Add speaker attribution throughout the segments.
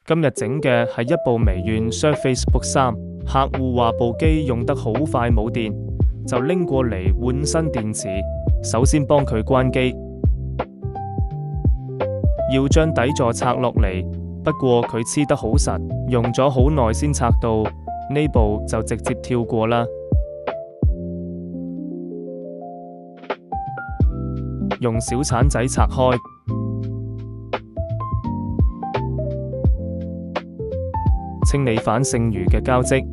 Speaker 1: 今日整嘅係一部微軟 Surface Book 3，客戶話部機用得好快冇電，就拎過嚟換新電池。首先幫佢關機，要將底座拆落嚟，不過佢黐得好實，用咗好耐先拆到，呢步就直接跳過啦。用小鏟仔拆開，清理反剩餘嘅膠質。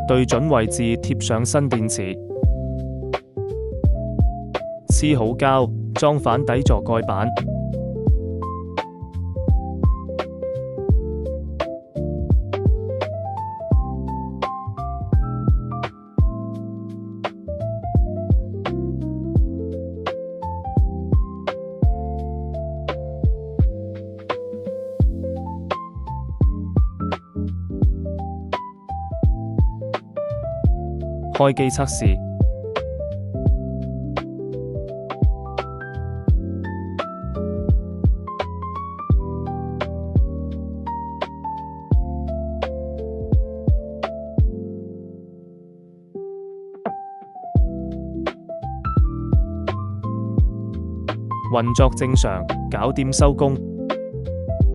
Speaker 1: 對準位置貼上新電池，黐好膠，裝反底座蓋板。開機測試，運作正常，搞掂收工。